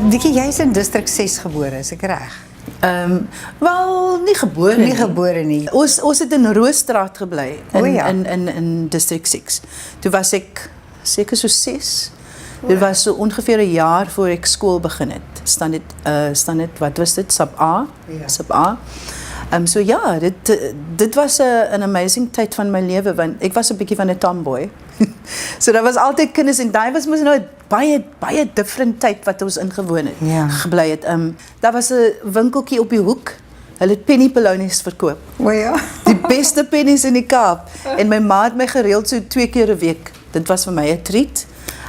Dikkie, jy is in distrik 6 gebore, is ek reg? Wel, nie gebore Nie gebore nie. Ons het in Roosstraat gebly ja. in District 6. Toe was ek seker so 6. Dit was so ongeveer 'n jaar voor ek skool begin het. Standaard, wat was dit? Sub A. Ja. Sub A. So ja, dit was 'n amazing tyd van my lewe, want ek was 'n bietjie van 'n tomboy. So daar was altyd kinders en daai was mos nou baie different tyd wat ons ingewoon het, gebly het. Daar was 'n winkeltjie op die hoek. Hulle het penny polonies verkoop. O ja. Die beste pennies in die Kaap. En my ma het my gereeld so 2 keer 'n week. Dit was vir my 'n treat.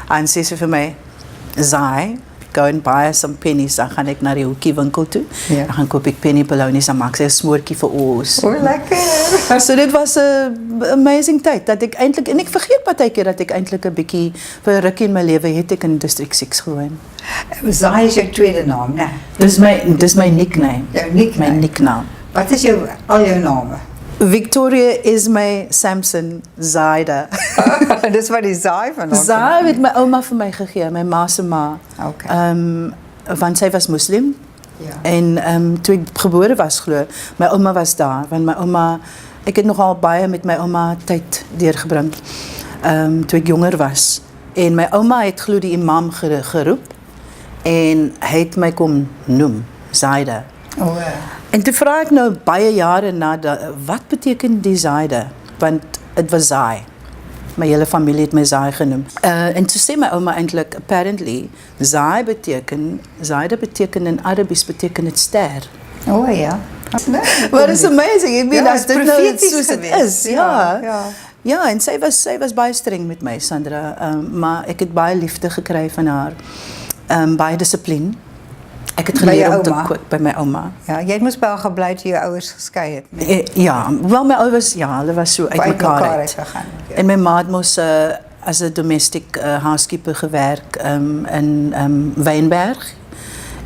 En sê sy vir my, Zai, go and buy some pennies. Dan gaan ek na die hoekie winkel toe. Ja. Dan gaan koop ek penny polonies en maak sy 'n smoortjie vir ons. O, lekker. So dit was 'n amazing tyd dat ek eintlik, en ek vergeet partykeer dat ek eintlik 'n bietjie vir 'n rukkie in my lewe het ek in District 6 gewoon. Zai is jou tweede naam, né? Dis my nickname. Jou nickname. My nickname. Wat is al jou name? Victoria is my Samson Zaida. Dis wat die Zai van ons. Zai het my ouma vir my gegee, my ma se ma. Okay. Want sy was moslim. Ja. En toe ek gebore was glo, my ouma was daar, want my ouma, ek het nogal baie met my ouma tyd deurgebring. Toe ek jonger was. En my ouma het glo die imam geroep en hy het my kom noem, Zaida. O. En toe vra ek nou baie jare na, wat beteken die Zaida? Want het was Zai. My hele familie het my Zai genoem. En toe sê my ouma eintlik, apparently, Zaida beteken in Arabies beteken het ster. O ja. Maar it's amazing. I mean, Ja, as het dit nou profeties soos dit gewees. is. Ja. Ja. Ja, en sy was baie streng met my, Sandra. Maar ek het baie liefde gekry van haar. Baie dissipline. Ek het geleer om te kook by my ouma. Ja, jy het mos by haar gebly toe jou ouers geskei het, nee? Ja, wel my ouers, ja, hulle was so uit mekaar uit. Gegaan. Ja. En my ma het mos as 'n domestic housekeeper gewerk in Wynberg.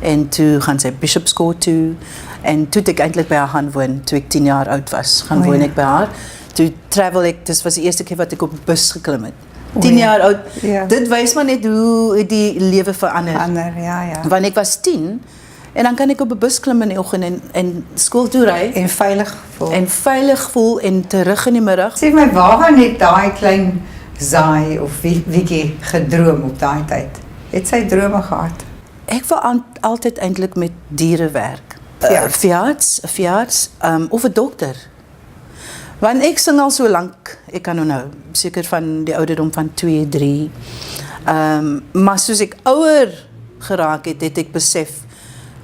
En toe gaan sy Bishopscourt toe. En toe het ek eintlik by haar gaan woon, toe ek 10 jaar oud was, woon ek by haar. Toe travel ek, dis was die eerste keer wat ek op 'n bus geklim het. 10 jaar oud. Ja. Dit wys maar net hoe die lewe verander. Ja. Want ek was 10 en dan kan ek op 'n bus klim in die oggend en skool toe ry En veilig voel. en veilig voel en terug in die middag. Sê my, waarvan het daai klein Zai of Wiekie gedroom op daai tyd? Het sy drome gehad? Ek wou altyd eintlik met diere werk. Veearts, of 'n dokter. Want ek sing al so lank, ek kan nou seker van die ouderdom van 2, 3. Maar soos ek ouer geraak het, het ek besef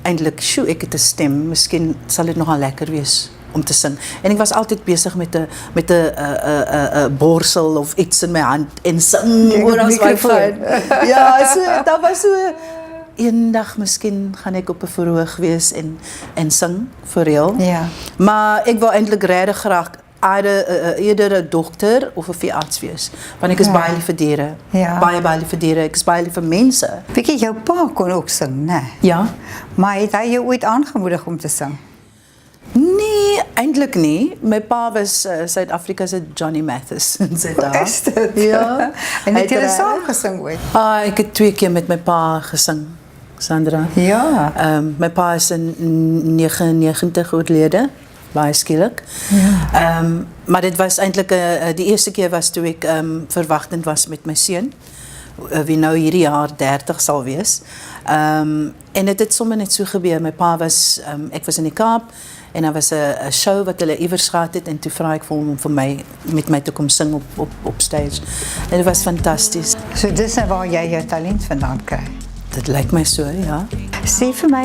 eintlik, ek het 'n stem, miskien sal dit nogal lekker wees om te sing. En ek was altyd besig met 'n borsel of iets in my hand en sing oor as my foon. Ja, so daar was so eendag miskien gaan ek op 'n verhoog wees en sing vir real. Ja. Maar ek wil eintlik regtig graag eerder 'n dokter of 'n veearts wees, want ek is baie lief vir diere. Ja. Baie lief vir diere. Ek is baie lief vir mense. Wiekie, jou pa kon ook sing, né? Ja. Maar het hy jou ooit aangemoedig om te sing? Nee, eintlik nie. My pa was Suid-Afrika se Johnny Mathis in Suid-Afrika. Is dit? Ja. En het jy saam gesing ooit? Ek het 2 keer met my pa gesing, Sandra. Ja. My pa is in 99 oorlede, baie skielik. Ja. Maar dit was eintlik die eerste keer was toe ek verwagtend was met my seun, wie nou hierdie jaar 30 sal wees. En dit het sommer net so gebeur. My pa was, ek was in die Kaap en daar was 'n show wat hulle iewers gehad het en toe vra ek vir hom om met my te kom sing op stage. En dit was fantasties. So dis nou waar jy jou talent vandaan kry. Dit lyk my so, ja. Sê vir my,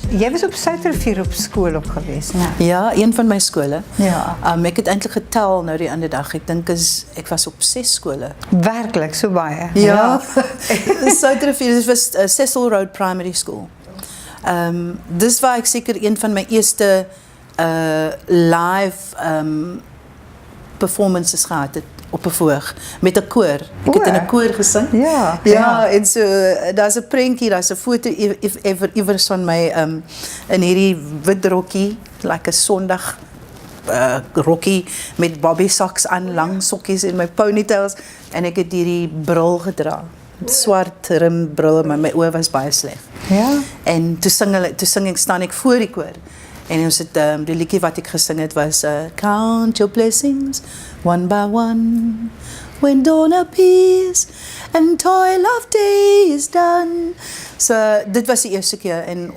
jy was op Soutrivier op skool op gewees, né? Ja, een van my skole. Ja. Ek het eintlik getel nou die ander dag. Ek dink ek was op 6 skole. Werklik, so baie. Ja. Soutrivier, dit was Cecil Road Primary School. Dis waar ek seker een van my eerste live performances gehad het op 'n verhoog met 'n koor. Ek het in 'n koor gesing. Ja. Ja, en so daar's 'n prentjie, daar's 'n foto iewers van my in hierdie wit rokkie, like 'n Sondag rokkie met bobby socks aan, lang sokkies en my ponytails en ek het hierdie bril gedra. swart rimbril, maar my oë was baie sleg. Ja. En toe staan ek voor die koor. En ons het die liedjie wat ek gesing het was Count your blessings one by one when dawn appears and toil of day is done. So dit was die eerste keer en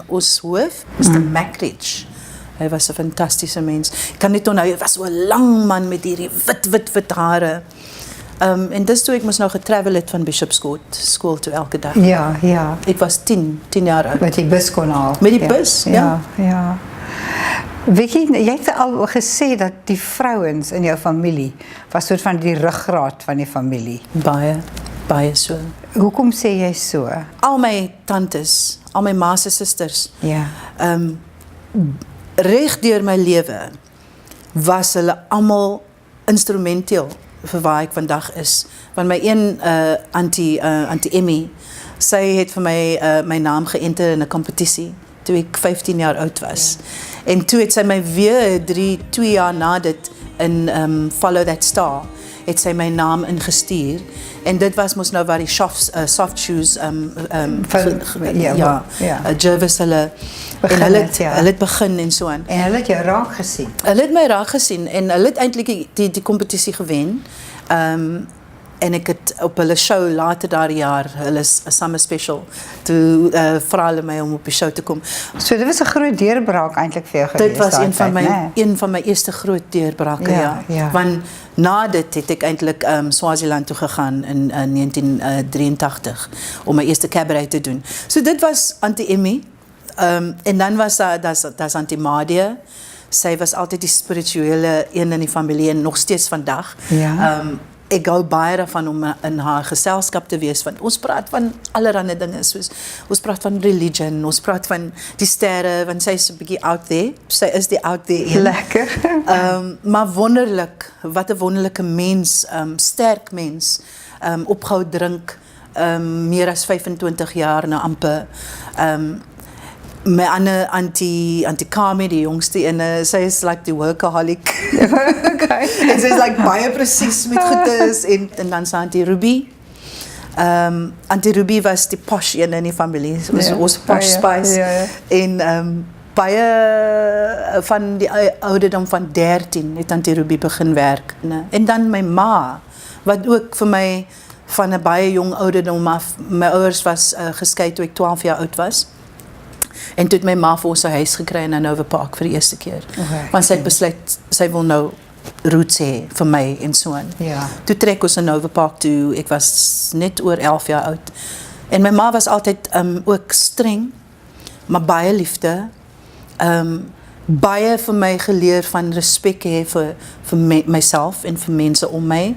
ons hoof, Mr. Mackridge. Hy was 'n fantastiese mens. Ek kan net onthou, hy was so 'n lang man met hierdie wit hare. En dis toe ek moes nou getravel het van Bishopscourt skool toe elke dag. Ja, ja. Ek was 10 jaar oud. Met die bus kon haal. Met die bus, ja. Ja. Vicky, jy het al gesê dat die vrouens in jou familie was soort van die ruggraat van die familie. Baie so. Hoekom sê jy so? Al my tantes, al my ma se susters, Ja. reg deur my lewe was hulle almal instrumenteel vir waar ek vandag is. Want my een auntie Emmy, sy het vir my my naam geënter in 'n kompetisie toe ek 15 jaar oud was. Ja. En toe het sy my weer 2 jaar na dit in Follow That Star het sy my naam ingestuur en dit was mos nou waar die soft shoes Jervis hulle begin en hulle het, ja. het begin en so aan. En hulle het jou raak gesien. Hulle het my raak gesien en hulle het eintlik die kompetisie gewen. En ek het op hulle show later daardie jaar, hulle summer special, toe vra hulle my om op die show te kom. So dit was 'n groot deurbraak eintlik vir jou gewees. Dit was een tyd, van my eerste groot deurbrake, ja. Want na dit het ek eintlik Swaziland toe gegaan in 1983 om my eerste cabaret te doen. So dit was Auntie Emmy. En dan was daar's Auntie Madia. Sy was altyd die spirituele een in die familie en nog steeds vandag. Ja. Ek hou baie daarvan om in haar geselskap te wees, want ons praat van allerlei dinge, soos ons praat van religion, ons praat van die sterre, want sy is 'n bietjie out there, sy is die out there een. Lekker. Maar wonderlik, wat 'n wonderlike mens, sterk mens, opgehou drink, meer as 25 jaar na amper, my ander auntie Carmen, die jongste ene, sy is like die workaholic. Okay. En sy is like baie presies met goedes en dan sy Auntie Ruby. Auntie Ruby was die posh ene in die familie. Ons posh spice. Ja. En baie van die ouderdom van 13 het Auntie Ruby begin werk. En dan my ma, wat ook vir my van 'n baie jong ouderdom af, my ouers was geskei toe ek 12 jaar oud was. En toe het my ma vir ons 'n huis gekry in Hanover Park vir die eerste keer. Okay. Want sy het besluit, sy wil nou roots hê vir my en so aan. Ja. Toe trek ons in Hanover Park toe, ek was net oor 11 jaar oud. En my ma was altyd ook streng, maar baie liefde. Baie vir my geleer van respek hê vir myself en vir mense om my.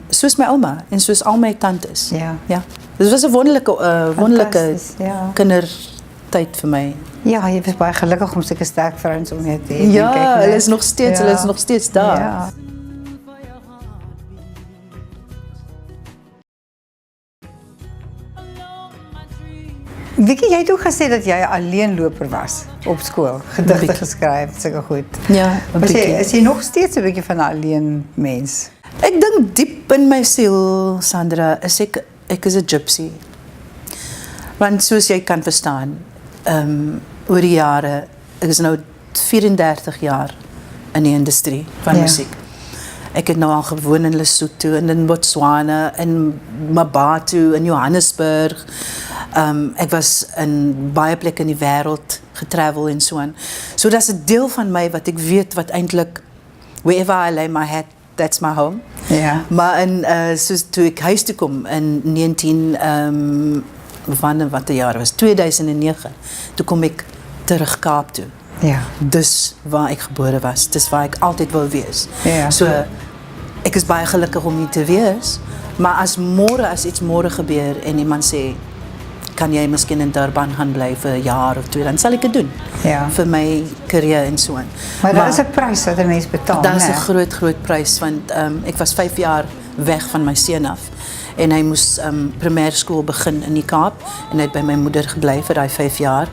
Soos my ouma en soos al my tantes. Ja. Ja. Dit was 'n wonderlike Fantasties, ja. kindertyd vir my. Ja, jy was baie gelukkig om sulke sterk vrouens om jou te hê. Ja, dink ek, né? hulle is nog steeds daar. Ja. Vicky, jy het ook gesê dat jy 'n alleenloper was op skool, gedigte geskryf, sulke goed. Ja, 'n bietjie. Is jy nog steeds 'n bietjie van 'n alleen mens? Ek dink diep in my siel, Sandra, is ek is 'n gypsy. Want soos jy kan verstaan, oor die jare, ek is nou 34 jaar in die industrie van musiek. Ek het nou al gewoon in Lesotho en in Botswana en Mabatu in Johannesburg. Ek was in baie plekke in die wêreld getravel en so aan. So dis 'n deel van my wat ek weet wat eintlik wherever I lay my head, that's my home. Ja. Maar soos toe ek huis toe kom in wat die jaar was, 2009, toe kom ek terug Kaap toe. Ja. Dis waar ek gebore was, dis waar ek altyd wou wees. Ja. So, ek is baie gelukkig om hier te wees, maar as iets môre gebeur en iemand sê, kan jy miskien in Durban gaan bly vir 'n jaar of 2, dan sal ek dit doen. Ja. Vir my carrière en so aan. Maar daar is 'n prys wat 'n mens betaal, Daar is né? 'n groot prys, want ek was 5 jaar weg van my seun af. En hy moes primêrskool begin in die Kaap en hy het by my moeder gebly vir daai 5 jaar.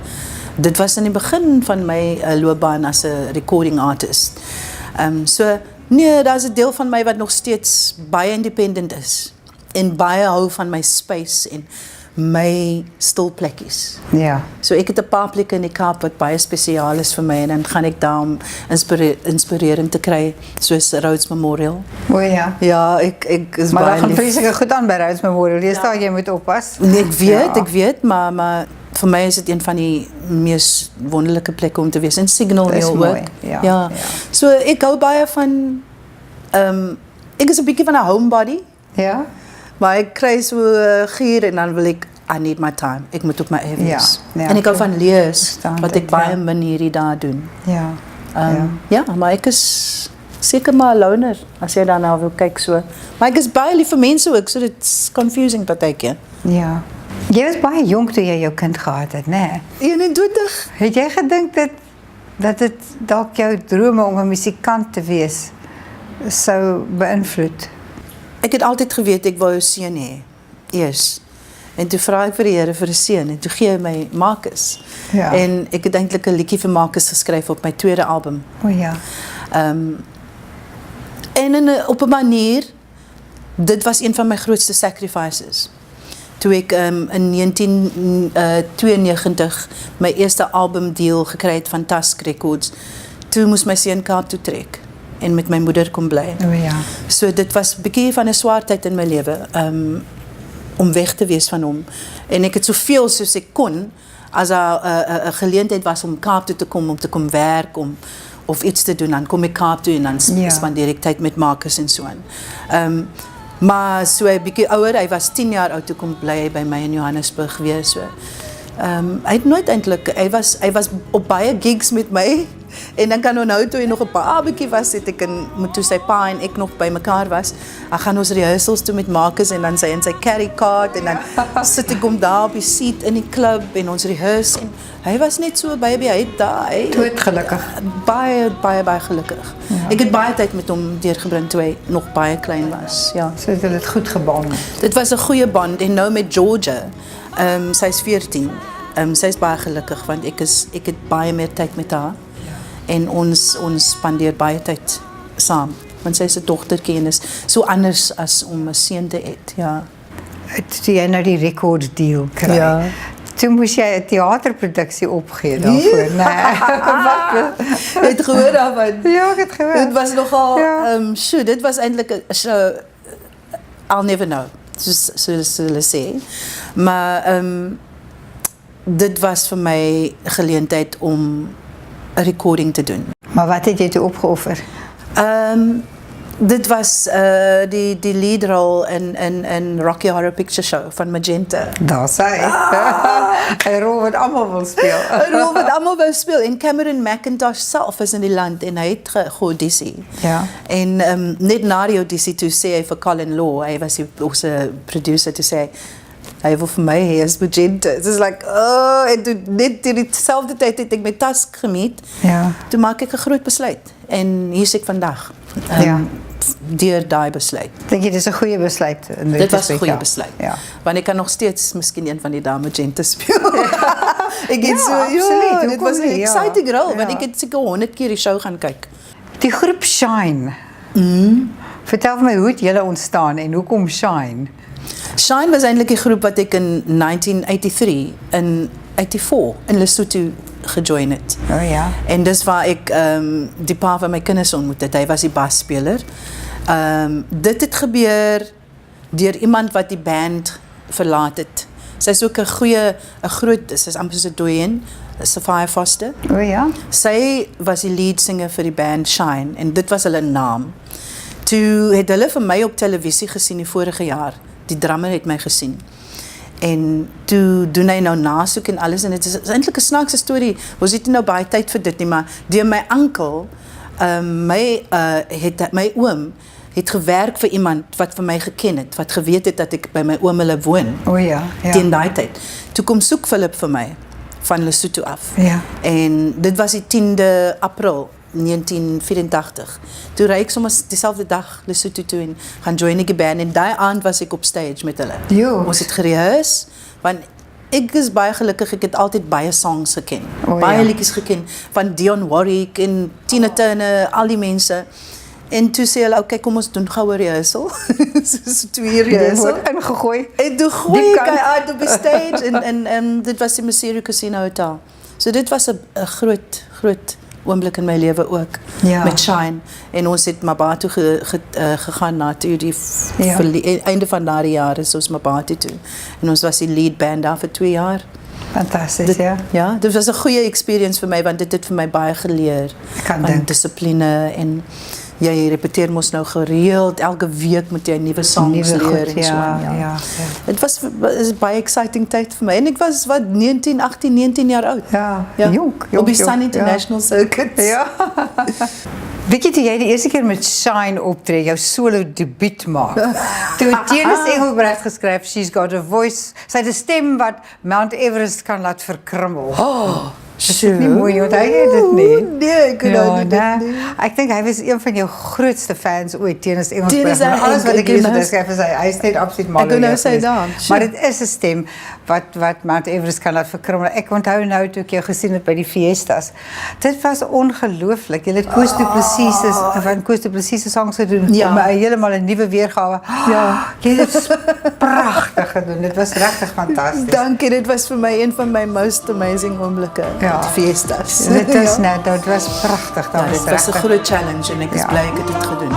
Dit was in die begin van my loopbaan as 'n recording artist. So nee, daar's 'n deel van my wat nog steeds baie independent is. en baie hou van my space en my stil plekkies. Ja. So ek het 'n paar plekke in die Kaap wat baie spesiaal is vir my en dan gaan ek daar om inspirering te kry, soos Rhodes Memorial. O ja. Ja, ek is Maar baie daar gaan lief. vreeslike goed aan by Rhodes Memorial. Jy staan jy moet oppas. Nee, ek weet, Ja. ek weet, maar vir my is dit een van die mees wonderlike plekke om te wees. En Signal Dis Hill mooi, ook. ja, Ja. ja. So ek hou baie van ek is 'n bietjie van 'n homebody, Ja. maar ek kry so gier en dan wil ek I need my time. Ek moet op my eie wees. Ja, En ek hou van lees verstaan wat dit, ek baie ja. min hierdie dae doen. Ja. Ja, maar ek is seker maar 'n loner as jy daarna wil kyk so. Maar ek is baie lief vir mense ook, so dit's confusing partykeer. Ja. Jy was baie jonk toe jy jou kind gehad het, né? Nee? 21. Het jy gedink dat dit dalk jou drome om 'n musikant te wees sou beïnvloed? Ek het altyd geweet ek wou 'n seun hê. Eers. En toe vra ek vir die Here vir 'n seun en toe gee hy my Marcus. Ja. En ek het eintlik 'n liedjie vir Marcus geskryf op my tweede album. O ja. En op 'n manier, dit was een van my grootste sacrifices. Toe ek in 1992 my eerste albumdeal gekry het van Tusk Records, toe moes my seun Kaap toe trek en met my moeder kom bly. O ja. So dit was 'n bietjie van 'n swaar tyd in my lewe, om weg te wees van hom. En ek het soveel soos ek kon, as daar 'n geleentheid was om Kaap toe te kom, om te kom werk, of iets te doen, dan kom ek Kaap toe en dan spandeer ek tyd met Marcus en so aan. Maar so 'n bietjie ouer, hy was 10 jaar oud toe kom bly hy by my in Johannesburg weer so. Hy het nooit eintlik, hy was op baie gigs met my. En dan kan onthou toe hy nog 'n babatjie was, het ek toe sy pa en ek nog by mekaar was. Dan gaan ons rehearsals toe met Marcus en dan sy in sy carry cart en dan sit ek hom daar op die seat in die klub en ons rehearse en hy was net so baby, hy Doodgelukkig. Baie gelukkig. Ja. Ek het baie tyd met hom deurgebring toe hy nog baie klein was. Ja. So het hulle dit goed gebond. Dit was 'n goeie band en nou met Georgia. Sy's 14. Sy's baie gelukkig want ek het baie meer tyd met haar. En ons spandeer baie tyd saam. Want sy is 'n dogtertjie en is so anders as om 'n seun te hê. Ja. Toe jy nou die record deal kry. Ja. Toe moes jy 'n teaterproduksie opgee daarvoor, né? Wat? Het gehoor daarvan? Ja, ek het gehoor. Dit was nogal, Ja. dit was eintlik 'n show, I'll never know, soos hulle sê. Maar dit was vir my geleentheid om 'n recording te doen. Maar wat het jy toe opgeoffer? Dit was die leadrol in Rocky Horror Picture Show van Magenta. Daar sy. 'n rol wat almal wil speel. 'n rol wat almal wou speel en Cameron McIntosh self is in die land en hy het geaudisie. Ja. En net na die audisie toe sê hy vir Colin Law, hy was ons producer, toe sê hy wil vir my hê as Magenta. It is like, en toe net dieselfde tyd het ek met Tusk gemeet. Ja. Toe maak ek 'n groot besluit en hier is ek vandag. Ja. Deur daai besluit. Dink jy dis 'n goeie besluit in Dit was 'n retrospect, goeie ja. besluit. Ja. Want ek kan nog steeds miskien een van die dae Magenta speel. Ek het Ja, absoluut. dit was 'n Hoekom nie? exciting Ja, rol want ja. ek het seker 100 keer die show gaan kyk. Die groep Shine. Vertel vir my hoe het julle ontstaan en hoekom Shine? Shine was eintlik die groep wat ek in 1983 in 84 in Lesotho gejoin het. O ja. En dis waar ek die pa van my kinders ontmoet het. Hy was die basspeler. Dit het gebeur deur iemand wat die band verlaat het. Sy's ook 'n groot, sy's amper so 'n doyen, Sophia Foster. O ja. Sy was die lead singer vir die band Shine en dit was hulle naam. Toe het hulle vir my op televisie gesien die vorige jaar. Die drummer het my gesien. En toe doen hy nou nasoek en alles en dit is eintlik 'n snaakse storie. Ons het nie nou baie tyd vir dit nie, maar deur my oom, my oom het gewerk vir iemand wat vir my geken het, wat geweet het dat ek by my oom hulle woon. O ja. Ja. Teen daai tyd. Toe kom soek Philip vir my van Lesotho af. Ja. En dit was die 10de April 1984. Toe ry ek sommer dieselfde dag Lesotho toe en gaan join ek die band en daai aand was ek op stage met hulle. Jo. Ons het gerehearse want ek is baie gelukkig, ek het altyd baie songs geken. O, Baie ja. liedjies geken van Dionne Warwick en Tina Turner, al die mense. En toe sê hulle, okay, kom ons doen gou 'n rehearsal. So 2 uur Jy rehearsal. word ingegooi. En toe gooi Die ek kant. hy uit op die stage en dit was die Maseru Casino Hotel. So dit was 'n groot oomblik in my lewe ook Ja. met Shine. En ons het Mabatu gegaan na toe die Ja. einde van daardie jaar is ons Mabatu toe. En ons was die lead band daar vir 2 jaar. Fantasties, ja. Ja, dit was 'n goeie experience vir my want dit het vir my baie geleer. Ek kan Van dink. dissipline en jy repeteer mos nou gereeld, elke week moet jy nuwe songs Nuwe leer goed, en so. ja. Dit was is baie exciting tyd vir my en ek was wat 18, 19 jaar oud. Ja, jonk, Op die jonk, Sun ja. International Circuit. Ja. Weet jy toe jy die eerste keer met Shine optree, jou solo debuut maak. Toe het Tenis Engelbrecht geskryf, she's got a voice, sy het 'n stem wat Mount Everest kan laat verkrummel. Is dit nie mooi, onthou jy dit nie? Nee, ek kan Ja, dit nee. nie. Ek dink hy was een van jou grootste fans ooit, Tenis Engelbrecht. Tenis, Maar alles wat ek lees nou- het skryf is hy is net absoluut mal. Ek kon nou oor jou sê dan, gewees. sure. Maar dit is 'n stem wat Mount Everest kan laat verkrummel. Ek onthou nou toe ek jou gesien het by die Fiestas. Dit was ongelooflik. Jy het Koos Du Plessis van Koos Du Plessis se songs gedoen Ja. om heeltemal 'n nuwe weergawe. Ja. Jy het dit pragtig gedoen. Dit was regtig fantasties. Dankie, dit was vir my een van my most amazing oomblikke. Ja. Die Fiestas. Dit is Ja. net, dit was pragtig. Ja, Dat dit was 'n regtig- groot challenge en ek is Ja. bly ek het dit gedoen.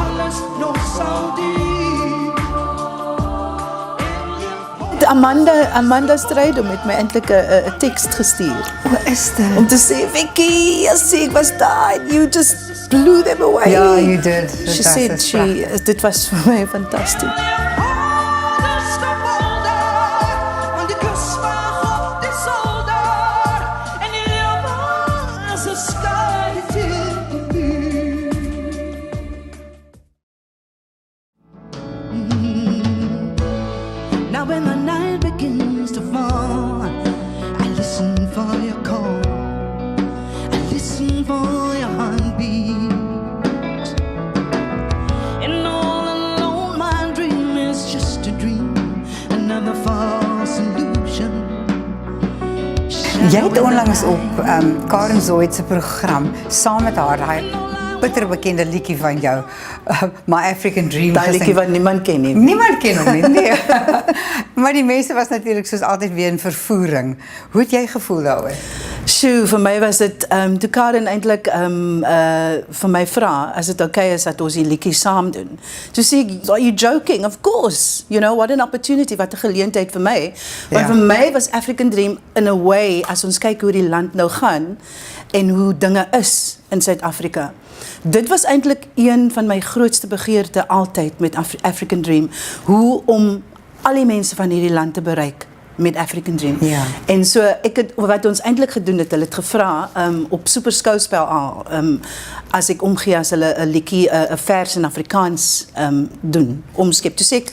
Amanda Strydom het my eintlik 'n teks gestuur Hoe is dit? om te sê, Vicky, ek was daar, you just blew them away. Ja, you did. She Dat said is dit was vir my fantasties. Now when the night begins to fall, I listen for your call. I listen for your heartbeat. And all alone my dream is just a dream, another false illusion. Jy het onlangs op Karen Zoid se program saam met haar daai bitterbekende liedjie van jou, My African Dream Daai liedjie gesing. wat niemand ken nie. Niemand ken hom nie, nee. Maar die mense was natuurlik soos altyd weer in vervoering. Hoe het jy gevoel daaroor? Sjoe, vir my was dit toe Karen eintlik vir my vra as dit okay is dat ons die liedjie saam doen. Toe sê ek, are you joking? Of course. You know, what an opportunity, wat 'n geleentheid vir my. Want Ja. vir my was African Dream in a way as ons kyk hoe die land nou gaan en hoe dinge is in Suid-Afrika. Dit was eintlik een van my grootste begeerte altyd met African Dream, hoe om al die mense van hierdie land te bereik met African Dream. Ja. En so ek het wat ons eintlik gedoen het, hulle het gevra op Super Skouspel al as ek omgee as hulle 'n liedjie 'n vers in Afrikaans doen, omskep. Toe sê ek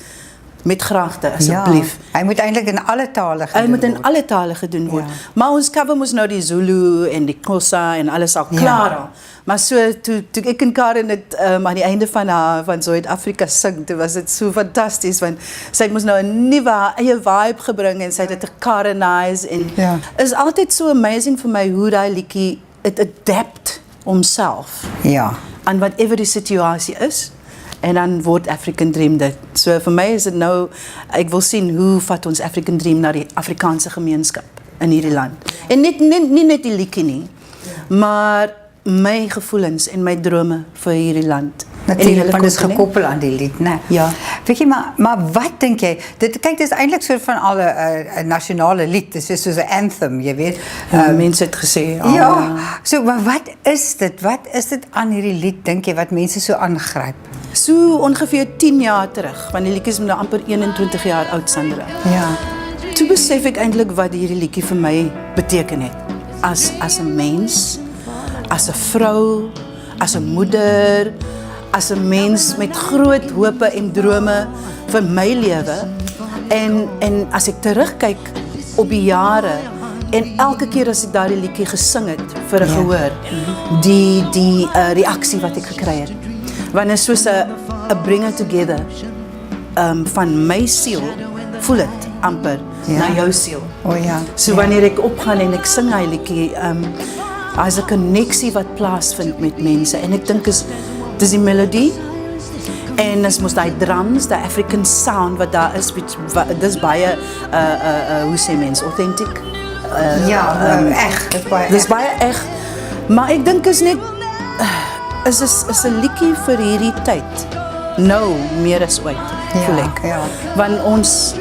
met graagte asseblief. Ja, hy moet eintlik in alle tale gedoen Hy moet in word. alle tale gedoen word. Ja. Maar ons cover moes nou die Zulu en die Xhosa en alles al klaar al. Maar so toe ek en Karen het aan die einde van Suid-Afrika sing, toe was dit so fantasties want sy het mos nou 'n nuwe eie vibe gebring en sy het dit gekarenize en Ja. is altyd so amazing vir my hoe daai liedjie it adapt homself Ja. aan whatever die situasie is. En dan word African Dream dit. So vir my is dit nou, ek wil sien hoe vat ons African Dream na die Afrikaanse gemeenskap in hierdie land. En nie net die liedjie nie, maar my gevoelens en my drome vir hierdie land. En die Natuurlijk, hele want dit is kontinent. gekoppel aan die lied, né? Ja. Weet jy, maar wat dink jy? Kyk, dit is eintlik soort van al 'n nasionale lied. Dit is soos 'n anthem, jy weet. Mense het gesê, Ja, so maar wat is dit? Wat is dit aan hierdie lied dink jy wat mense so aangryp? so ongeveer 10 jaar terug, want die liedjie is nou amper 21 jaar oud, Sandra. Ja. Toe besef ek eintlik wat hierdie liedjie vir my beteken het. As 'n mens, as 'n vrou, as 'n moeder, as 'n mens met groot hope en drome vir my lewe. En as ek terugkyk op die jare en elke keer as ek daardie liedjie gesing het vir 'n gehoor, die reaksie wat ek gekry het. Want dit is soos 'n bring together van my siel, voel dit amper na jou siel. O ja. So wanneer ek opgaan en ek sing hy liedjie, as 'n koneksie wat plaasvind met mense en ek dink dis die melodie En is mos daai drums, daai African sound wat daar is, dis baie hoe sê mens, authentic. Eg, dit is baie Dis eg. baie eg. Maar ek dink is net is 'n liedjie vir hierdie tyd. Nou meer as ooit, voel ek. Ja. Want ons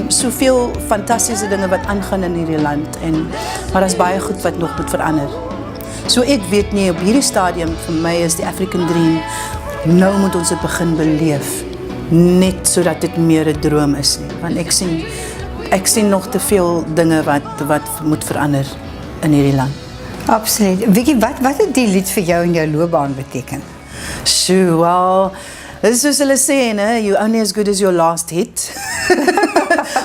soveel fantastiese dinge wat aangaan in hierdie land maar daar's baie goed wat nog moet verander. So ek weet nie op hierdie stadium vir my is die African Dream nou moet ons dit begin beleef net sodat dit meer 'n droom is nie. Want ek sien nog te veel dinge wat moet verander in hierdie land. Absoluut. Vicky, wat het die lied vir jou in jou loopbaan beteken? Sjoe, wel, dit is soos hulle sê, ne, you only as good as your last hit.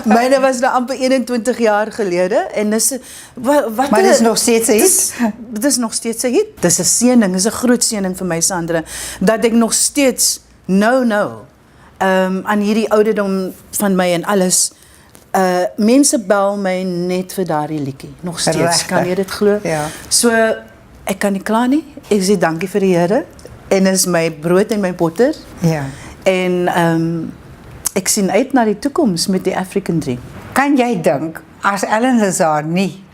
Myne was nou amper 21 jaar gelede en dis wat Maar dis nog steeds 'n hit. Dit is nog steeds 'n hit. Dis 'n seëning, dis 'n groot seëning vir my Sandra dat ek nog steeds aan hierdie ouderdom van my en alles mense bel my net vir daardie liedjie. Nog steeds, Regtig? kan jy dit glo? Ja. So ek kan nie kla nie. Ek sê dankie vir die Here en is my brood en my botter. Ja. En ek sien uit na die toekoms met die African Dream. Kan jy dink as Ellen Lazar nie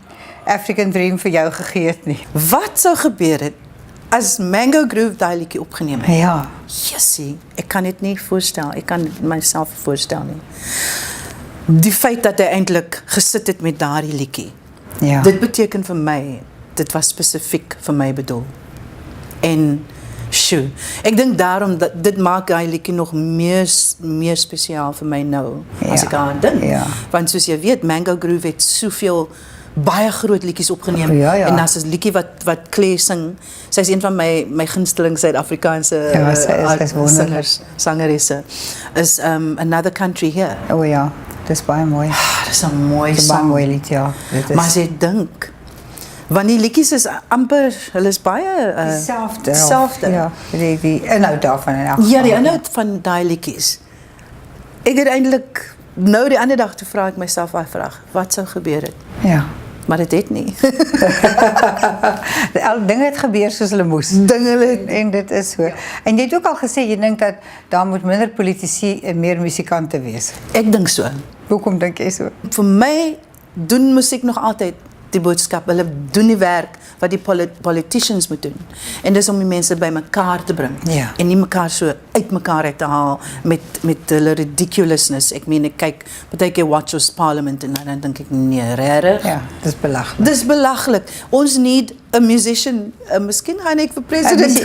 African Dream vir jou gegee het nie? Wat sou gebeur het as Mango Groove daai liedjie opgeneem het? Ja. Jessie, ek kan dit nie voorstel. Ek kan dit myself voorstel nie. Die feit dat hy eintlik gesit het met daardie liedjie. Ja. Dit beteken vir my, dit was spesifiek vir my bedoel. En sjoe, ek dink daarom dat dit maak daai liedjie nog meer spesiaal vir my nou as ek aan dink. Ja. Want soos jy weet, Mango Groove het soveel baie groot liedjies opgeneem Ja. en daar's 'n liedjie wat Claire sing. Sy is een van my gunsteling Suid-Afrikaanse Ja, sy is wonderlik. sangeresse. Is Another Country Here. O ja, dis baie mooi. Dit is 'n mooi Dis 'n baie sang. mooi lied, ja. Dit is Maar as jy dink, want die liedjies is amper, hulle is baie dieselfde. Ja, die inhoud daarvan in elk Ja, die geval. inhoud van daai liedjies. Ek het eintlik nou die ander dag toe vra ek myself daai vraag, wat sou gebeur het? Ja. Maar dit het nie. Al dinge het gebeur soos hulle moes. En dit is so. En jy het ook al gesê jy dink dat daar moet minder politici en meer musikante wees. Ek dink so. Hoekom dink jy so? Vir my doen musiek nog altyd die boodskap. Hulle doen die werk wat die politicians moet doen. En dis om die mense by mekaar te bring. Ja. En nie mekaar so uit mekaar uit te haal met hulle ridiculousness. Ek meen ek kyk partykeer Watch Us Parliament en dan dink ek nee, regtig? Ja, dis belaglik. Dis belaglik. Ons need a musician. Miskien gaan ek vir president.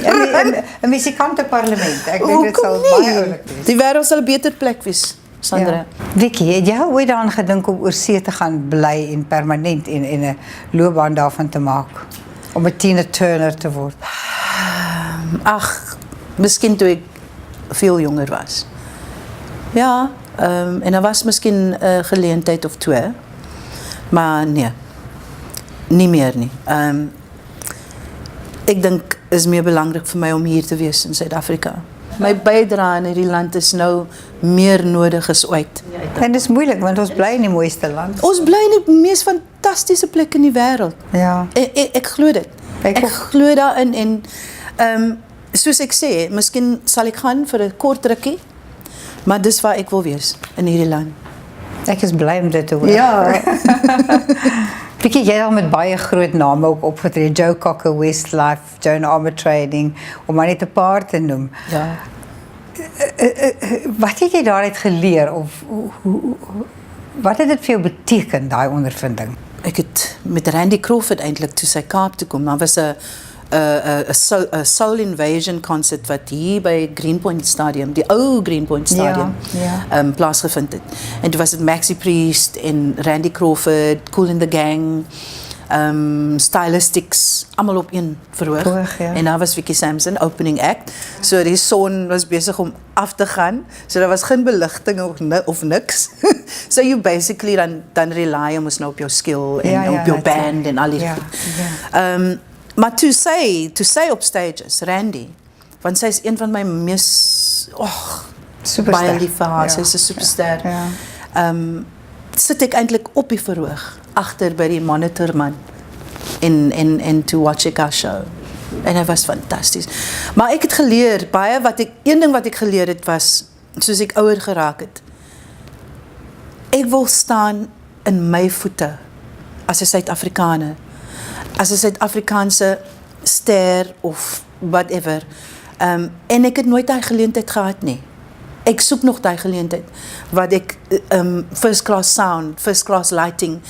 'n musikanteparlement. Ek dink dit sal Hoekom baie nie? oulik wees. Die wêreld sal 'n beter plek wees, Sandra. Ja. Vicky, het jy ooit daaraan gedink om oor see te gaan bly en permanent en 'n loopbaan daarvan te maak? Om 'n Tina Turner te word? Ag, miskien toe ek veel jonger was. Ja, en daar was miskien 'n geleentheid of twee. Maar nee. Nie meer nie. Ek dink is meer belangrik vir my om hier te wees in Suid-Afrika. My bydrae in hierdie land is nou meer nodig as ooit. En dis moeilik want ons bly in die mooiste land. Ons bly in die mees fantastiese plek in die wêreld. Ja. Ek glo dit. Ek Ek ook. glo daarin en soos ek sê, miskien sal ek gaan vir 'n kort rukkie, maar dis waar ek wil wees in hierdie land. Ek is bly om dit te hoor. Ja. Vicky, jy het al met baie groot name ook opgetree. Joe Cocker, Westlife, Joan Armatrading, om maar net 'n paar te noem. Ja. Wat het jy daaruit geleer of wat het dit vir jou beteken, daai ondervinding? Ek het met Randy Crawford eintlik toe sy Kaap toe kom. Daar was 'n Soul Invasion concert wat hier by Greenpoint Stadium, die ou Greenpoint Stadium, ja. plaasgevind het. En toe was dit Maxi Priest en Randy Crawford, Kool and the Gang, Stylistics, allemaal op een verhoog. Ja. En daar was Vicky Sampson, opening act. So die son was besig om af te gaan. So daar was geen beligting of niks. So you basically dan rely ons nou op jou skill en op jou band en al die goed. Maar toe sy op stages, Randy, want sy is een van my mees baie lief vir haar, sy is 'n superster. Sit ek eintlik op die verhoog, agter by die monitorman en to watch ek haar show. En hy was fantasties. Maar ek het geleer, een ding wat ek geleer het was, soos ek ouer geraak het, ek wil staan in my voete, as 'n Suid-Afrikaner, as 'n Suid-Afrikaanse ster, of whatever, en ek het nooit daai geleentheid gehad nie. Ek soek nog daai geleentheid, wat ek, first class sound, first class lighting,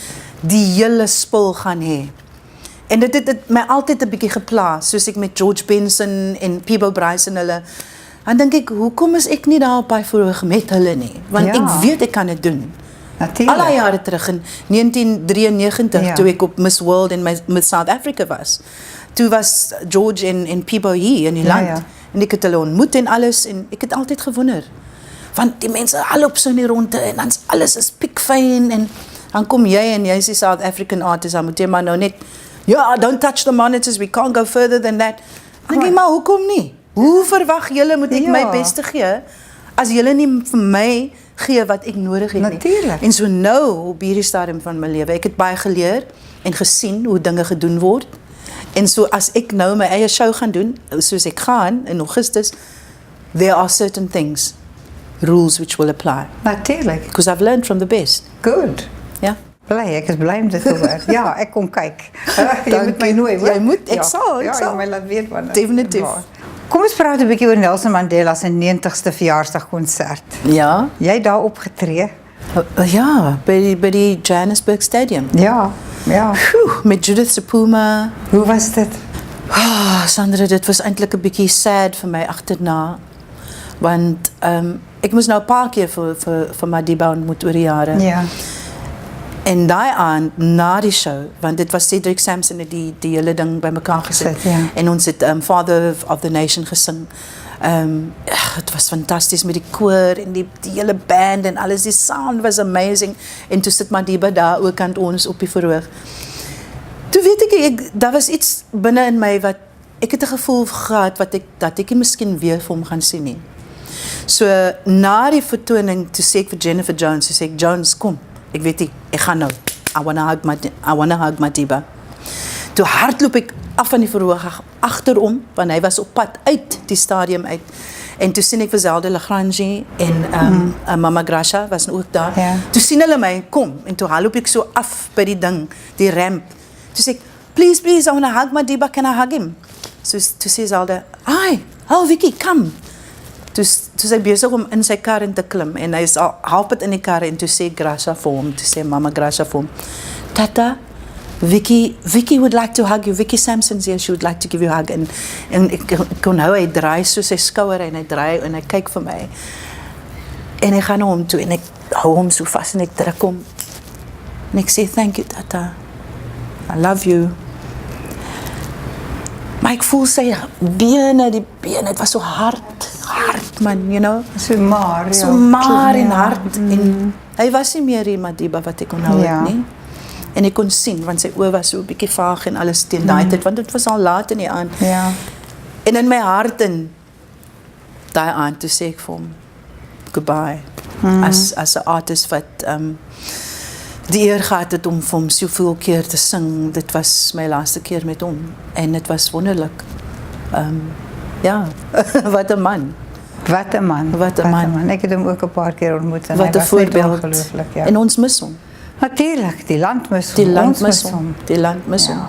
die hele spul gaan hê. En dit het my altyd 'n bietjie geplaas, soos ek met George Benson en Peabo Bryce en hulle, dan dink ek, hoekom is ek nie daar op die verhoog met hulle nie? Want ek weet ek kan dit doen. Natuurlijk. Al die jare terug in 1993, toe ek op Miss World en Miss South Africa was. Toe was George en Peabo hier in die land. En ek het hulle ontmoet en alles, en ek het altyd gewonder. Want die mense loop so in die ronde, en dan alles is piekfyn, en dan kom jy, en jy is die South African artist, dan moet jy maar nou net, don't touch the monitors, we can't go further than that. Dan denk ek, maar hoekom nie? Hoe verwag julle moet ek my beste gee, as julle nie vir my gee wat ek nodig het nie? Natuurlijk. En so nou, op hierdie stadium van my lewe, ek het baie geleer, en gesien hoe dinge gedoen word, en so as ek nou my eie show gaan doen, soos ek gaan, in Augustus, there are certain things, rules which will apply. Natuurlijk. Because I've learned from the best. Good. Ja. Bly, ek is bly om dit te hoor. Ja, ek kom kyk. Jy moet my nooi, hoor? Jy moet, ek sal. Jy my laat weet wanneer. Definitief. Kom ons praat 'n bietjie oor Nelson Mandela se 90ste verjaarsdagkonsert. Ja. Jy daar opgetree? Ja, by die Johannesburg Stadium. Ja. Met Judith Sepuma. Hoe was dit? Sandra, dit was eintlik 'n bietjie sad vir my agterna, want ek moes nou 'n paar keer vir Madiba ontmoet oor die jare. Ja. En daai aand, na die show, want dit was Cedric Sampson het die hele ding bymekaar gesit, en ons het Father of the Nation gesing. Het was fantasties met die koor en die hele band en alles, die sound was amazing, en toe sit Madiba daar ook aan ons op die verhoog. Toe weet ek, daar was iets binne in my wat, ek het 'n gevoel gehad dat ek miskien weer vir hom gaan sien nie. So, na die vertoning, toe sê ek vir Jennifer Jones, toe sê ek, Jones, kom, ek weet nie, ek gaan nou, I wanna hug Madiba. Toe hardloop ek af van die verhoog agterom, want hy was op pad uit die stadium uit, en toe sien ek vir Zelda Lagrange en Mama Gracia was ook daar. Ja. Toe sien hulle my, kom, en toe hardloop ek so af by die ding, die ramp. Toe sê ek, please, I wanna hug Madiba, can I hug him? So, toe sê Zelda, Vicky, come. Toe sy besig om in sy kar in te klim, en hy is al halfpad in die kar, en toe sê Gracia vir hom, toe sê Mama Gracia vir hom, Tata, Vicky would like to hug you, Vicky Sampson's here, she would like to give you a hug, en ek kon hou, hy draai so sy skouer, en hy draai, en hy kyk vir my, en hy gaan na hom toe, en ek hou hom so vast, en ek druk hom, en ek sê, thank you Tata, I love you. Maar ek voel sy bene, het was so hard man, you know. So maar, So maar en hard, en hy was nie meer die Madiba wat ek onthou het nie. En ek kon sien, want sy oë was so 'n bietjie vaag en alles teen daai tyd, want dit was al laat in die aand. Ja. En in my hart in daai aand, toe sê ek vir hom, goodbye, as 'n artist wat die eer gehad het om vir hom soveel keer te sing. Dit was my laaste keer met hom, en dit was wonderlik. Ja, wat 'n man. Wat 'n man. Ek het hom ook 'n paar keer ontmoet, en wat hy een was net voorbeeld. ongelooflik. Ja. En ons mis hom. Natuurlijk, die land mis hom. Die land Ons mis hom. Die land mis hom.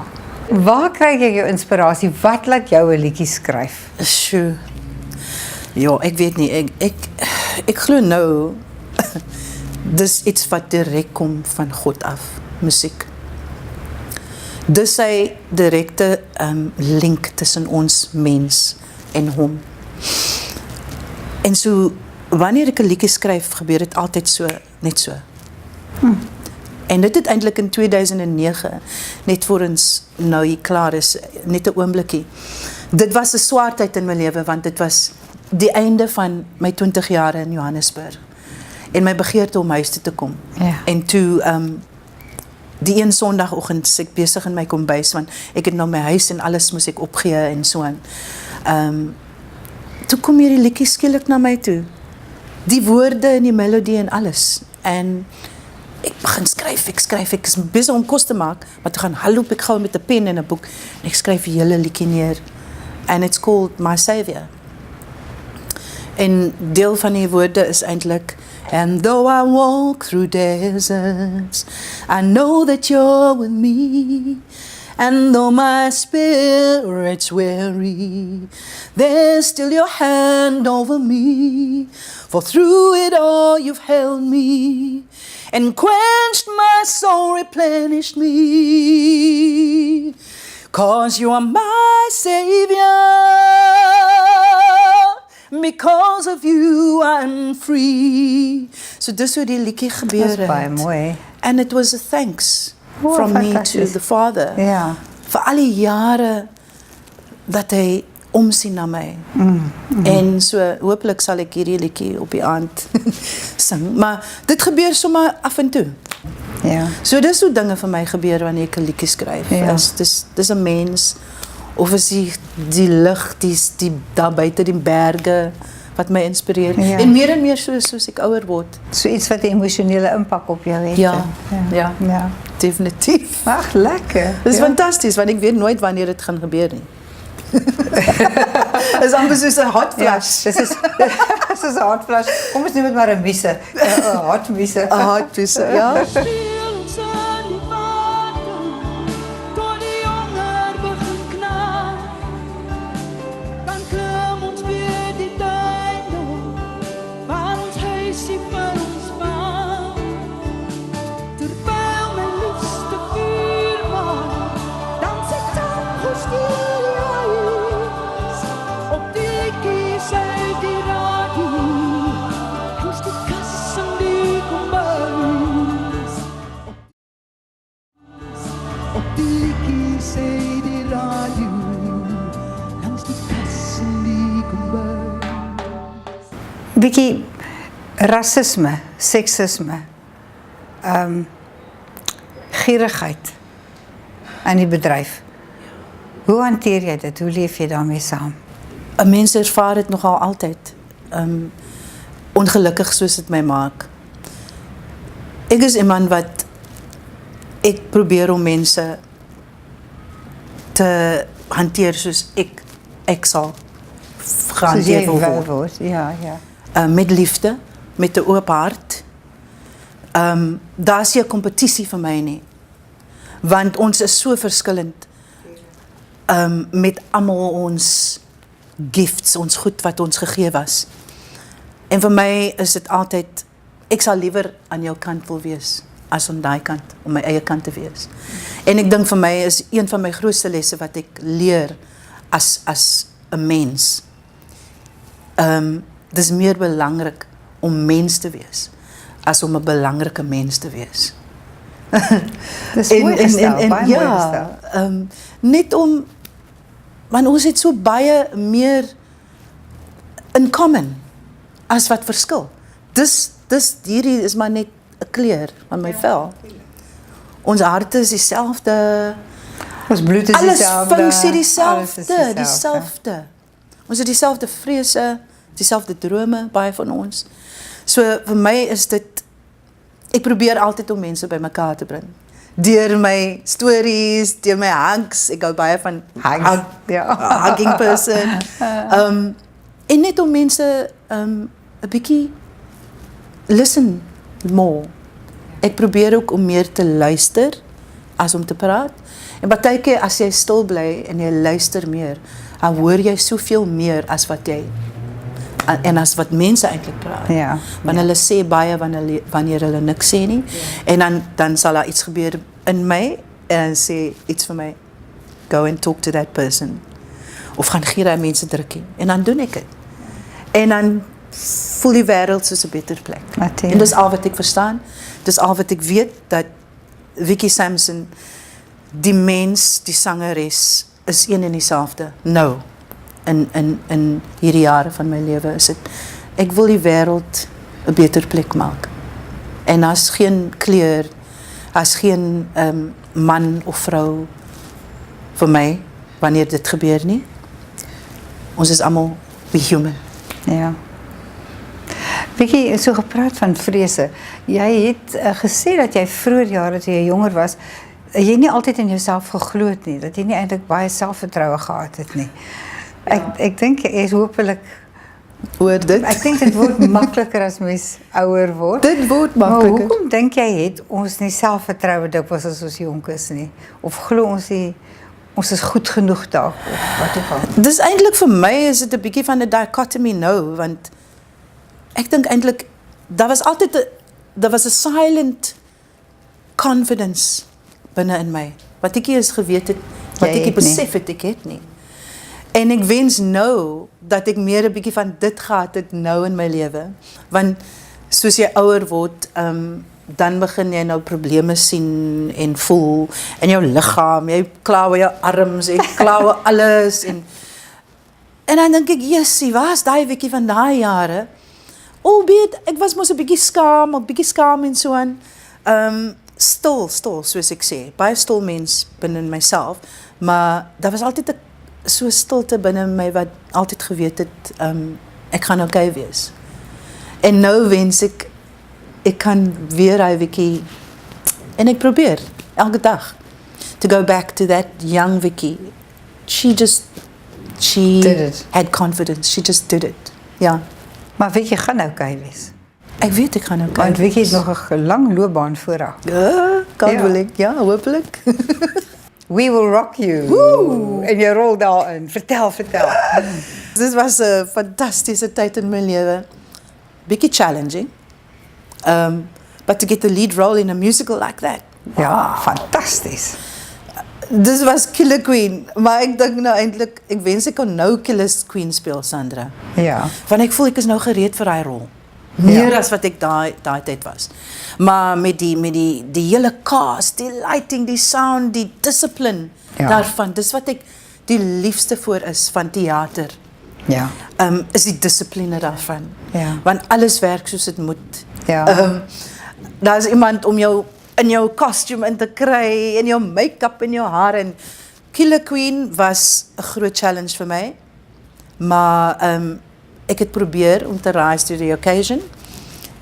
Waar kry jy jou inspirasie? Wat laat jou 'n liedjie skryf? Sjoe. Ja, ek weet nie. Ek glo nou, dis iets wat direk kom van God af, musiek. Dis sy direkte link tussen ons mens en hom. En so, wanneer ek 'n liedjie skryf, gebeur dit altyd so, net so. En dit het eintlik in 2009, net voor ons nou hier klaar is, net 'n oomblikkie. Dit was 'n swaar tyd in my lewe, want dit was die einde van my 20 jare in Johannesburg. En my begeerte om huis toe te kom. Ja. En toe, die een sondagoggend is ek besig in my kombuis, want ek het nou my huis en alles moes ek opgee en so aan. Toe kom hierdie liedjie skielik na my toe. Die woorde en die melodie en alles. En ek begin skryf, ek is besig om kos te maak, maar toe gaan haloop ek gou met 'n pen en 'n boek, en ek skryf die hele liedjie neer. and it's called My Saviour. En deel van die woorde is eintlik And though I walk through deserts, I know that you're with me. And though my spirit's weary, there's still your hand over me. For through it all you've held me and quenched my soul, replenished me. 'Cause you are my Savior. Because of you I'm free. So dis hoe die liedjie gebeur het. Dis baie mooi. And it was a thanks Oh, from me to fantasties. the Father. Ja. Vir al die jare dat hy omsien na my. En so hopelik sal ek hierdie liedjie op die aand sing. Maar dit gebeur sommer af en toe. Ja. So dis hoe dinge vir my gebeur wanneer ek 'n liedjie skryf. Ja. Dis 'n mens of is die lig, die daar buite die berge wat my inspireer. Ja. En meer soos ek ouer word. So iets wat 'n emosionele impak op jou het. Ja. Ja. Ja. Definitief. Ag, lekker. Dit is ja. fantasties want ek weet nooit wanneer dit gaan gebeur nie. Dit is amper soos 'n hot Ja, flash. dis is 'n hot flash. Kom ons noem dit maar 'n miese. 'n hot miese. 'n hot flash, ja. Speel ons aan die water, tot die honger begin knaag. Dan klim ons weer die tuin op, waar ons huisie vir ons bou. Terwyl my liefste vuur maak, dan sê tangos die huis. Op die liedjies uit die radio, langs die kas en die kombuis. Op die liedjies uit die radio, langs die kas en die kombuis. Bietjie rasisme, seksisme, gierigheid in die bedryf. Hoe hanteer jy dit? Hoe leef jy daarmee saam? 'n Mens ervaar dit nogal altyd. Ongelukkig soos dit my maak. Ek is iemand wat ek probeer om mense te hanteer soos ek sal gehanteer wil word. word. Ja, ja. Met liefde, met 'n oop hart. Daar is nie 'n kompetisie vir my nie. Want ons is so verskillend. Met almal ons gifts, ons goed wat ons gegee was. En vir my is dit altyd, ek sal liewer aan jou kant wil wees, as aan daai kant, om my eie kant te wees. En ek dink vir my is een van my grootste lesse wat ek leer as 'n mens. Dis meer belangrik om mens te wees, as om 'n belangrike mens te wees. Dis mooi gestel, baie mooi gestel. ja, net om, want ons het so baie meer in common as wat verskil. Hierdie is maar net 'n kleur van my vel. Ons harte is dieselfde. Ons bloed is Alles dieselfde. funksie Alles is dieselfde. Ons het dieselfde vrese, dieselfde drome, baie van ons. So vir my is dit, ek probeer altyd om mense by mekaar te bring. Deur my stories, deur my hugs, ek hou baie van Hugs, ja. hugging person. En net om mense 'n bietjie listen more. Ek probeer ook om meer te luister as om te praat. En baie keer as jy stil bly en jy luister meer, dan hoor jy soveel meer as wat jy en as wat mense eintlik praat. Ja. Want hulle sê baie wanneer hulle niks sê nie. En dan sal daar iets gebeur in my en dan sê iets vir my, go and talk to that person. Of gaan gee daai mense drukkie. En dan doen ek dit. En dan voel die wêreld soos 'n beter plek. Natuurlijk. En dis al wat ek verstaan. Dis al wat ek weet, dat Vicky Sampson, die mens, die sangeres, is een en dieselfde. Nou, in hierdie jare van my lewe is dit, ek wil die wêreld 'n beter plek maak. En as geen kleur, as geen man of vrou vir my, wanneer dit gebeur nie. Ons is almal be human. Ja. Vicky, so gepraat van vrese. Jy het gesê dat jy vroeër jare toe jy jonger was, jy nie altyd in jouself geglo het nie, dat jy nie eintlik baie selfvertroue gehad het nie. Ek dink jy is hopelik Hoor dit? ek dink dit word makliker as mens ouer word. Dit word Maar makliker. hoekom dink jy het ons nie selfvertroue dikwels as ons jonk is nie? Of glo ons nie ons is goed genoeg daar of wat ook al? Dis eintlik vir my is dit 'n bietjie van 'n dichotomy nou, want ek dink eintlik daar was 'n silent confidence binne in my. Wat ek nie eens geweet het, wat Jy ek nie het nie. besef het ek het nie. En ek wens nou dat ek meer 'n bietjie van dit gehad het nou in my lewe, want soos jy ouer word, dan begin jy nou probleme sien en voel in jou liggaam, jy kla oor jou arms, jy kla oor alles en dan dink ek, jessie, waar is daai Wikkie van daai jare? Albeit, ek was mos 'n bietjie skaam en so aan. Stil, soos ek sê. Baie stil mens binne in myself, maar daar was altyd 'n so stilte binne in my wat altyd geweet het, ek gaan okay wees. En nou wens ek kan weer hy Wikkie, en ek probeer, elke dag, to go back to that young Wikkie. She Did it. had confidence, she just did it. Ja, Maar weet jy gaan okay wees. ek weet ek gaan okay Want Wikkie het wees. nog 'n lang loopbaan voor haar. Ja, kan Ja. wil ek, ja, hopelik. We will rock you. Woe! En jy rol daarin. Vertel. Dit was 'n fantastiese tyd in my lewe. Bietjie challenging. But to get the lead role in a musical like that. Ja, fantasties. Dis was Killer Queen, maar ek dink nou eintlik ek wens ek kon nou Killer Queen speel, Sandra. Ja. Want ek voel ek is nou gereed vir daai rol. Meer as wat ek daai tyd was. Maar met die hele cast, die lighting, die sound, die discipline daarvan, dis wat ek die liefste voor is van teater. Ja. Is die dissipline daarvan. Ja. Want alles werk soos dit moet. Ja. Daar is iemand om jou in jou costume in te kry, in jou make-up, in jou haar en Killer Queen was 'n groot challenge vir my. Maar ek het probeer om te rise to the occasion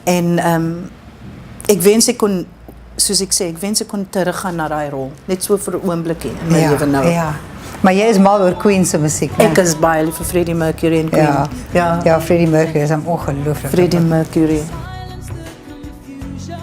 en ek wens ek kon, soos ek sê, ek wens ek kon teruggaan na daai rol, net so vir 'n oombliekie in my lewe nou. Ja. Maar jy is mal oor Queen se musiek, né? Ek is baie lief vir Freddie Mercury en Queen. Ja, Freddie Mercury is ongelooflik. Freddie Mercury. Silence the confusion.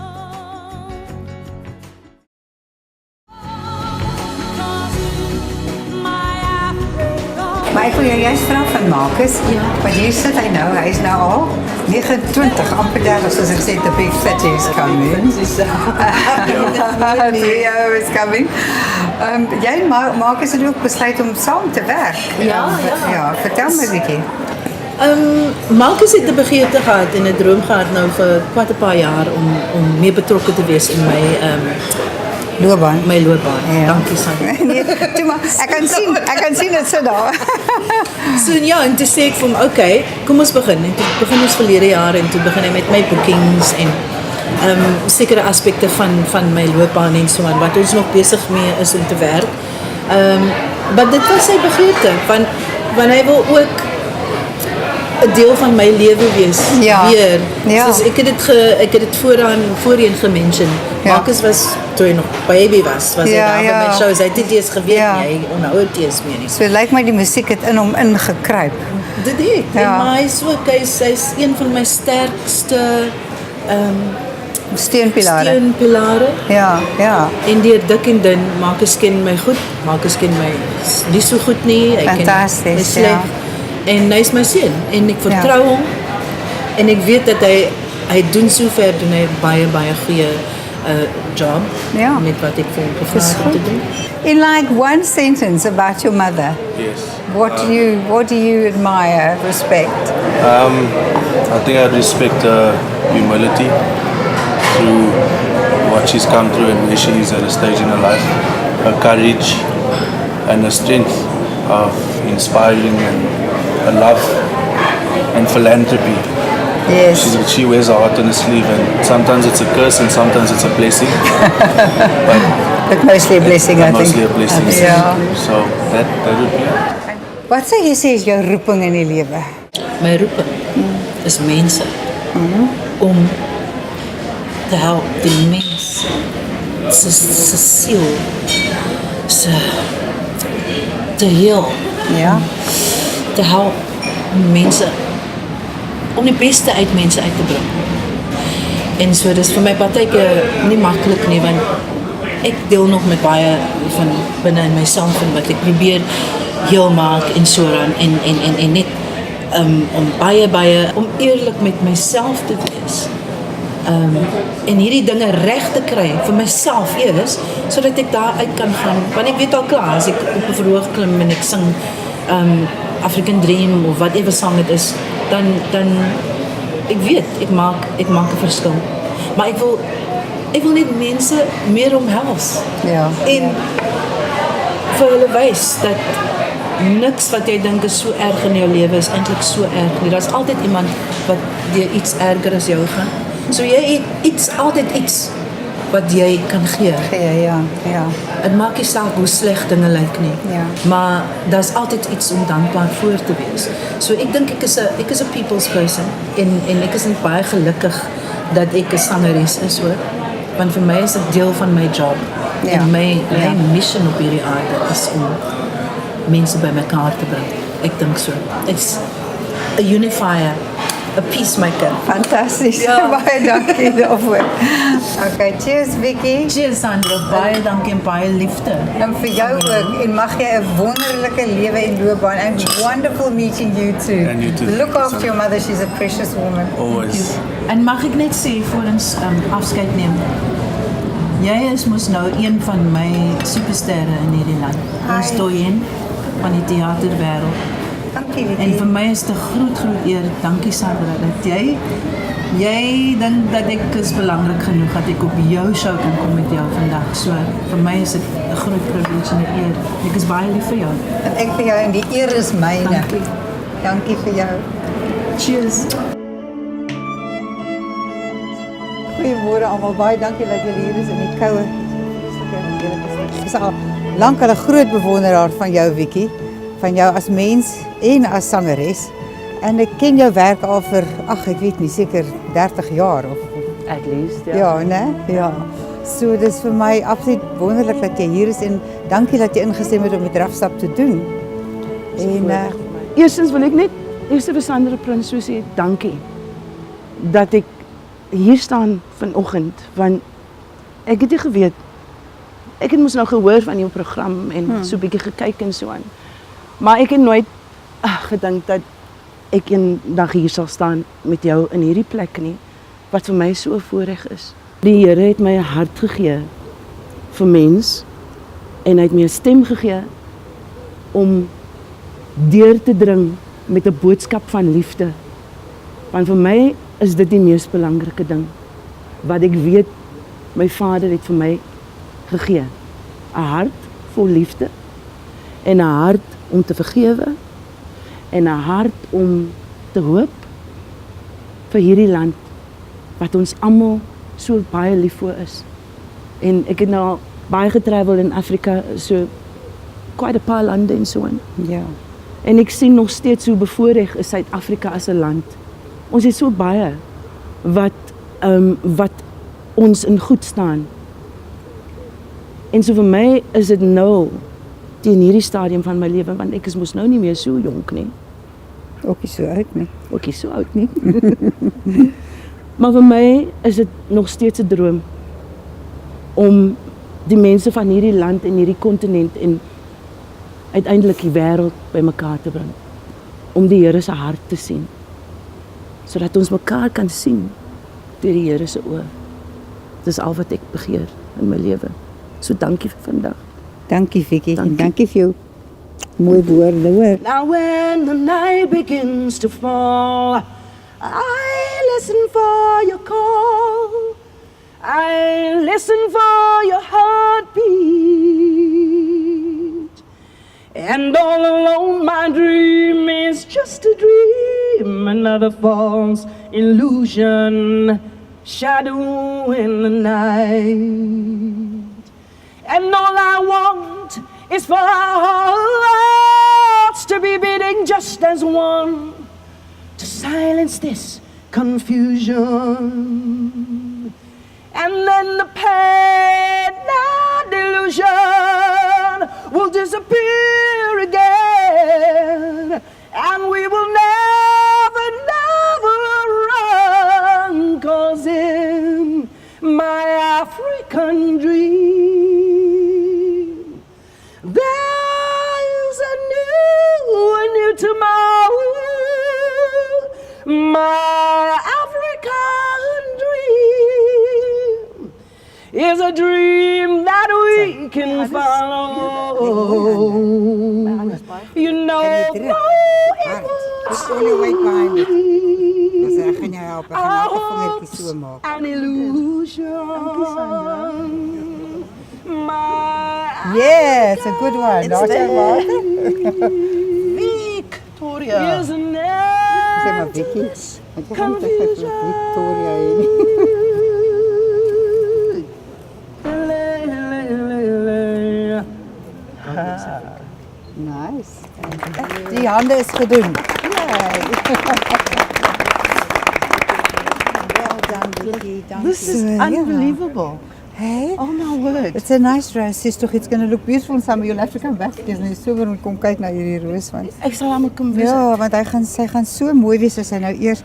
My Africa. Maar ek wil jou juist vra van Marcus. Ja. Want hier sit hy nou, hy is nou al 29, amper 30, soos ek sê, the big fat is coming. Theo is coming. Jy en Marcus het ook besluit om saam te werk. Ja. Ja, vertel my 'n bietjie. Marcus het 'n begeerte gehad en 'n droom gehad nou vir kwart 'n paar jaar om meer betrokke te wees in Loopbaan. my loopbaan. Ja. Dankie Sandra. Nee, toe maar, ek kan sien dit sit daar. So ja, en toe sê ek vir hom, okay, kom ons begin. En toe begin ons verlede jaar en toe begin hy met my bookings en sekere aspekte van my loopbaan en so aan wat ons nog besig mee is om te werk. Maar dit was sy begeerte want hy wil ook 'n deel van my lewe wees weer. Ja. Soos ek het dit voorheen gemention. Ja. Marcus was toe hy nog baby was hy Ja, daar ja. by my shows. Hy het dit eers geweet Ja. nie. Hy onthou dit eers meer nie. So lyk my die musiek het in hom ingekruip. Dit het. Ja. En maar hy's een van my sterkste Steunpilare. steunpilare. Ja. En deur dik en dun, Marcus ken my goed. Marcus ken my nie so goed nie. Hy Fantasties, ken my sleg. ja. En hy's my seun en ek vertrou hom. En ek weet dat hy doen sover doen hy baie goeie job Ja. met wat ek vir hom gevra Dis het om goed. te doen. In like one sentence about your mother, Yes. what do you admire, respect? I think I respect her humility through what she's come through and where she is at a stage in her life. Her courage and the strength of inspiring and her love and philanthropy. Yes. She wears her heart on her sleeve and sometimes it's a curse and sometimes it's a blessing. But mostly a blessing, I think. Mostly a blessing. Ja. So that would be it. Wat sê jy is jou roeping in die lewe? My roeping is mense om te help die mens se siel te heel, Ja. te help om mense, om die beste uit mense uit te bring. En so, dis vir my partykeer nie maklik nie, want ek deel nog met baie van binne in myself en wat ek probeer heel maak en so aan en net om baie om eerlik met myself te wees. En hierdie dinge reg te kry vir myself eers, sodat ek daar uit kan gaan. Want ek weet al klaar, as ek op 'n verhoog klim en ek sing African Dream of whatever song dit is, dan ek weet, ek maak 'n verskil. Maar ek wil net mense meer omhels. Ja. En vir hulle wys dat niks wat jy dink is so erg in jou lewe is eintlik so erg nie. Daar's altyd iemand wat deur iets erger as jou gaan. So jy het altyd iets wat jy kan gee. Ja. Dit maak nie saak hoe sleg dinge lyk nie. Ja. Maar daar's altyd iets om dankbaar voor te wees. So ek dink ek is 'n people's person en ek is net baie gelukkig dat ek 'n sangeres is hoor. Want vir my is dit deel van my job. Ja. En my Ja. mission op hierdie aarde is om mense bymekaar te bring. Ek dink so. It's a unifier, a peacemaker. Fantasties. Ja. Baie dankie daarvoor. Okay, cheers Vicky. Cheers Sandra, baie dankie en baie liefde. En vir jou ook. En mag jy 'n wonderlike lewe en loopbaan. And wonderful meeting you too. And you too. Look after your mother. She's a precious woman. Always. En mag ek net sê voor ons afskeid neem. Jy is mos nou een van my supersterre in hierdie land. Ons Hi. Doyen van die teaterwêreld. Dankie Vicky. En vir my is dit 'n groot eer. Dankie Sandra dat jy dink dat ek is belangrik genoeg dat ek op jou show kan kom met jou vandag. So vir my is dit 'n groot privilege en 'n eer. Ek is baie lief vir jou. En ek vir jou en die eer is myne. Dankie. Dankie vir jou. Cheers. Goeiemôre almal. Baie dankie dat julle hier is in die koue. Ek is al lank 'n groot bewonderaar van jou Vicky, van jou as mens en as sangeres. En ek ken jou werk al vir ek weet nie, seker 30 jaar of At least, ja, né? Ja. So dis vir my absoluut wonderlik dat jy hier is en dankie dat jy ingestem het om die drafstap te doen. En Eerstens wil ek net eers vir Sandra Prins sê dankie dat ek hier staan vanoggend, want ek het nie geweet, ek het mos nou gehoor van jou program en so 'n bietjie gekyk en so aan, maar ek het nooit gedink dat ek eendag hier sal staan met jou in hierdie plek nie, wat vir my so 'n voorreg is. Die Here het my 'n hart gegee vir mens en hy het my 'n stem gegee om deur te dring met 'n boodskap van liefde. Want vir my is dit die mees belangrike ding wat ek weet my Vader het vir my gegee. 'n Hart vol liefde en 'n hart om te vergewe en 'n hart om te hoop vir hierdie land wat ons almal so baie lief vir is. En ek het nou al baie getravel in Afrika, so quite 'n paar lande en so aan. ja. En ek sien nog steeds hoe bevoorreg is Suid-Afrika as 'n land. Ons het so baie wat ons in goed staan. En so vir my is dit nou teen hierdie stadium van my lewe, want ek is mos nou nie meer so jonk nie. Ook nie so uit nie. Ook nie so oud nie. Maar vir my is dit nog steeds 'n droom om die mense van hierdie land en hierdie kontinent en uiteindelik die wêreld bymekaar te bring. Om die Here se hart te sien. Sodat ons mekaar kan sien deur die Here se oë. Dis al wat ek begeer in my lewe. So dankie vir vandag. Dankie Vicky. Dankie. Dankie vir jou mooi woorde hoor. Now when the night begins to fall, I listen for your call. I listen for your heartbeat. And all alone my dream is just a dream, another false illusion, shadow in the night. And all I want is for our hearts to be beating just as one, to silence this confusion. And then the pain and delusion will disappear again, and can dream. There's a new tomorrow. My African dream is a dream that we can follow. You know, Just only wait behind it. Dus ek gaan jou help. Ek gaan elke vingertjie so maak. an illusion. My Yeah, it's a good one. Daar's jou water. Victoria is an Sê maar Vicky. Ek gaan net vir Victoria hê. Nice. Die hande is gedoen. Well done, Vicky. This is unbelievable. Hey? Oh my word. It's a nice rose. She's toch, it's going to look beautiful in summer. You'll have to come back because in the summer moet kom kyk na hierdie roos want Ek sal hom kom visit. ja, want sy gaan so mooi wees as hy nou eers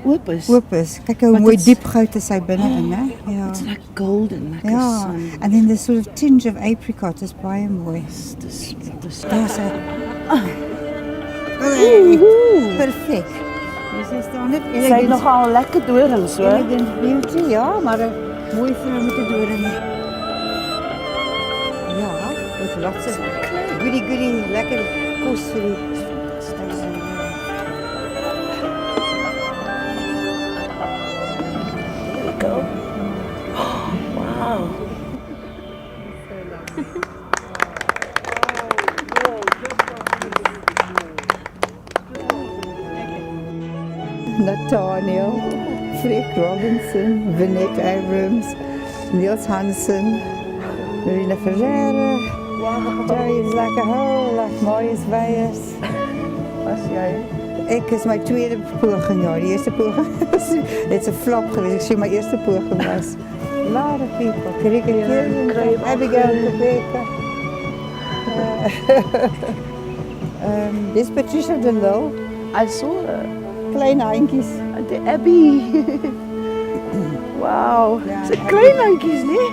Oop is. oop is. Kyk hoe But mooi it's- diep goud is hy binne-in, hè? Ja. It's like golden, like a Ja. sun. And then the sort of tinge of apricot is baie mooi. Dis Daar's hy. Perfek. Dus is daar net Sy het elegant. nogal lekker dorings, hoor. Elegant beauty, ja, maar 'n mooi vrou met 'n doring. Ja, with lots of goody, lekker kos vir die Go. Wow. Nathaniel, Freek Robinson, Vinette Abrams, Niels Hansen, Marina Ferreira, Jerry is like a whole lot, Marius Weyers. Was jy? Ek is my tweede poging, ja. Die eerste poging was dit's 'n flop geweest. Ek sê my eerste poging was. A lot of people. Karika Kierden, Abigail Rebecca. Dis Patricia de Lille. I saw her Klein handjies. at the Abbey. Wow. Ja, Sy Abbey. klein handjies, nee?